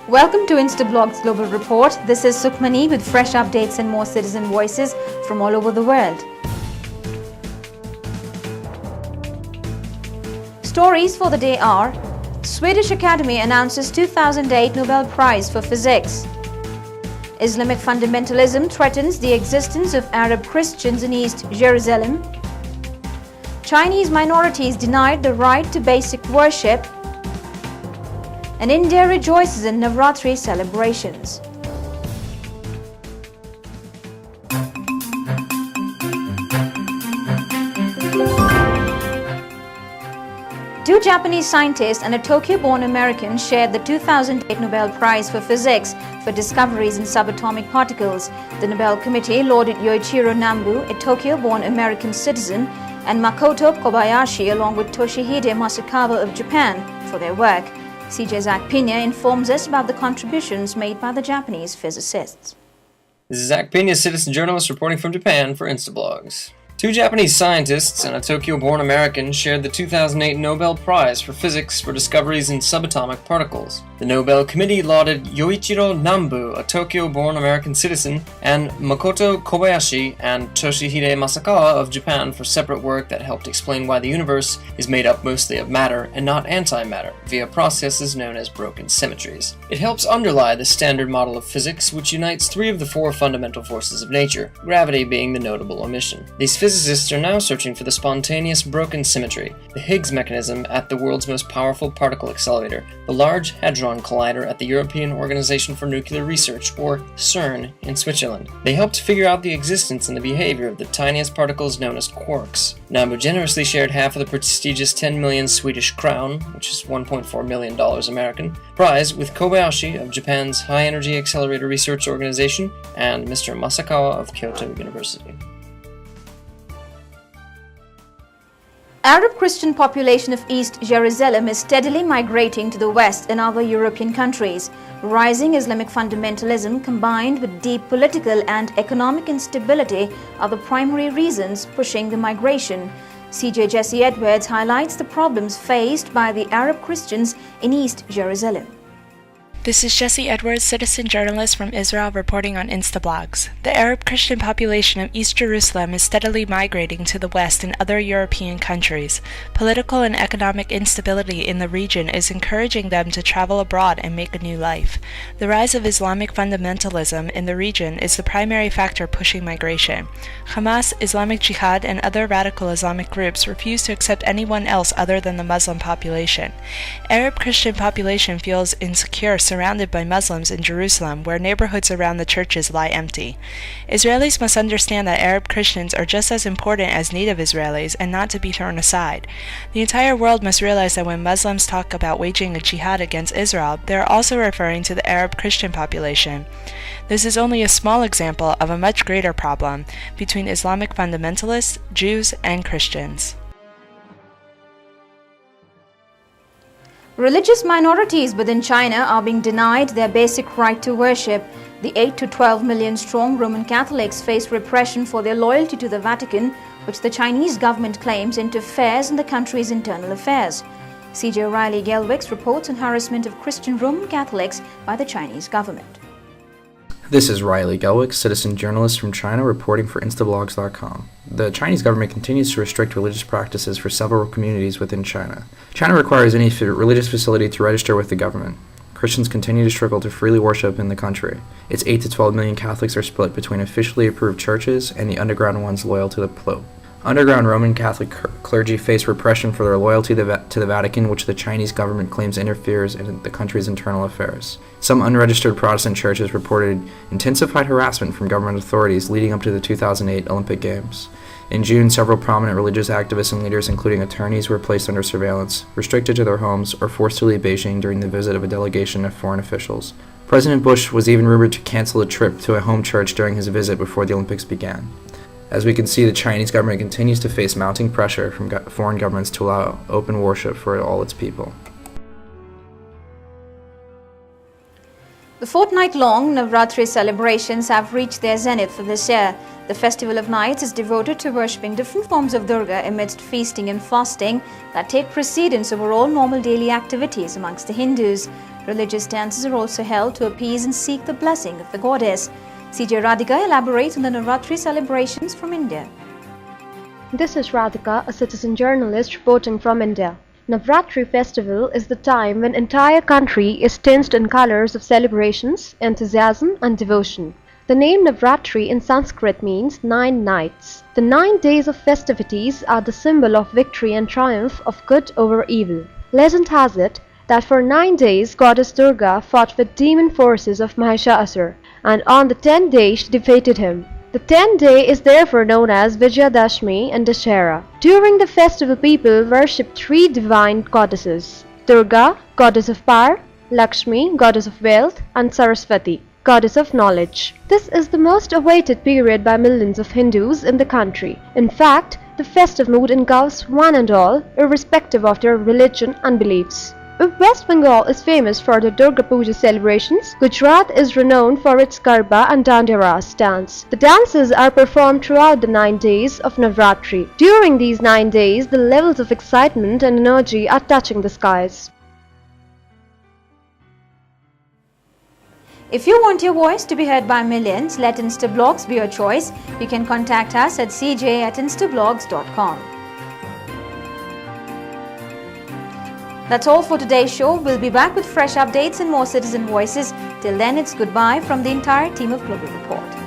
Welcome to Instablog's Global Report. This is Sukhmani with fresh updates and more citizen voices from all over the world. Stories for the day are: Swedish Academy announces 2008 Nobel Prize for Physics. Islamic fundamentalism threatens the existence of Arab Christians in East Jerusalem. Chinese minorities denied the right to basic worship. And India rejoices in Navratri celebrations. Two Japanese scientists and a Tokyo-born American shared the 2008 Nobel Prize for Physics for discoveries in subatomic particles. The Nobel Committee lauded Yoichiro Nambu, a Tokyo-born American citizen, and Makoto Kobayashi along with Toshihide Masakawa of Japan for their work. CJ Zach Pena informs us about the contributions made by the Japanese physicists. This is Zach Pena, citizen journalist reporting from Japan for Instablogs. Two Japanese scientists and a Tokyo-born American shared the 2008 Nobel Prize for Physics for discoveries in subatomic particles. The Nobel Committee lauded Yoichiro Nambu, a Tokyo-born American citizen, and Makoto Kobayashi and Toshihide Masakawa of Japan for separate work that helped explain why the universe is made up mostly of matter and not antimatter via processes known as broken symmetries. It helps underlie the standard model of physics, which unites three of the four fundamental forces of nature, gravity being the notable omission. These physicists are now searching for the spontaneous broken symmetry, the Higgs mechanism at the world's most powerful particle accelerator, the Large Hadron Collider at the European Organization for Nuclear Research, or CERN, in Switzerland. They helped figure out the existence and the behavior of the tiniest particles known as quarks. Nambu generously shared half of the prestigious 10 million Swedish crown, which is $1.4 million American, prize with Kobayashi of Japan's High Energy Accelerator Research Organization and Mr. Masakawa of Kyoto University. Arab Christian population of East Jerusalem is steadily migrating to the West and other European countries. Rising Islamic fundamentalism combined with deep political and economic instability are the primary reasons pushing the migration. CJ Jesse Edwards highlights the problems faced by the Arab Christians in East Jerusalem. This is Jesse Edwards, citizen journalist from Israel reporting on Instablogs. The Arab Christian population of East Jerusalem is steadily migrating to the West and other European countries. Political and economic instability in the region is encouraging them to travel abroad and make a new life. The rise of Islamic fundamentalism in the region is the primary factor pushing migration. Hamas, Islamic Jihad, and other radical Islamic groups refuse to accept anyone else other than the Muslim population. Arab Christian population feels insecure surrounded by Muslims in Jerusalem, where neighborhoods around the churches lie empty. Israelis must understand that Arab Christians are just as important as native Israelis and not to be thrown aside. The entire world must realize that when Muslims talk about waging a jihad against Israel, they are also referring to the Arab Christian population. This is only a small example of a much greater problem between Islamic fundamentalists, Jews, and Christians. Religious minorities within China are being denied their basic right to worship. The 8 to 12 million strong Roman Catholics face repression for their loyalty to the Vatican, which the Chinese government claims interferes in the country's internal affairs. CJ O'Reilly Gelwicks reports on harassment of Christian Roman Catholics by the Chinese government. This is Riley Gelwick, citizen journalist from China reporting for Instablogs.com. The Chinese government continues to restrict religious practices for several communities within China. China requires any religious facility to register with the government. Christians continue to struggle to freely worship in the country. Its 8 to 12 million Catholics are split between officially approved churches and the underground ones loyal to the Pope. Underground Roman Catholic clergy face repression for their loyalty to the Vatican, which the Chinese government claims interferes in the country's internal affairs. Some unregistered Protestant churches reported intensified harassment from government authorities leading up to the 2008 Olympic Games. In June, several prominent religious activists and leaders, including attorneys, were placed under surveillance, restricted to their homes, or forced to leave Beijing during the visit of a delegation of foreign officials. President Bush was even rumored to cancel a trip to a home church during his visit before the Olympics began. As we can see, the Chinese government continues to face mounting pressure from foreign governments to allow open worship for all its people. The fortnight-long Navratri celebrations have reached their zenith for this year. The Festival of Nights is devoted to worshipping different forms of Durga amidst feasting and fasting that take precedence over all normal daily activities amongst the Hindus. Religious dances are also held to appease and seek the blessing of the goddess. CJ Radhika elaborates on the Navratri celebrations from India. This is Radhika, a citizen journalist reporting from India. Navratri festival is the time when entire country is tinged in colors of celebrations, enthusiasm and devotion. The name Navratri in Sanskrit means 9 nights. The 9 days of festivities are the symbol of victory and triumph of good over evil. Legend has it that for 9 days goddess Durga fought with demon forces of Mahishasura, and on the 10th day she defeated him. The 10th day is therefore known as Vijayadashmi and Dussehra. During the festival, people worship 3 divine goddesses: Durga, goddess of power; Lakshmi, goddess of wealth; and Saraswati, goddess of knowledge. This is the most awaited period by millions of Hindus in the country. In fact, the festive mood engulfs one and all, irrespective of their religion and beliefs. If West Bengal is famous for the Durga Puja celebrations, Gujarat is renowned for its Garba and Dandiya Ras dance. The dances are performed throughout the 9 days of Navratri. During these 9 days, the levels of excitement and energy are touching the skies. If you want your voice to be heard by millions, let Instablogs be your choice. You can contact us at cj@instablogs.com. That's all for today's show. We'll be back with fresh updates and more citizen voices. Till then, it's goodbye from the entire team of Global Report.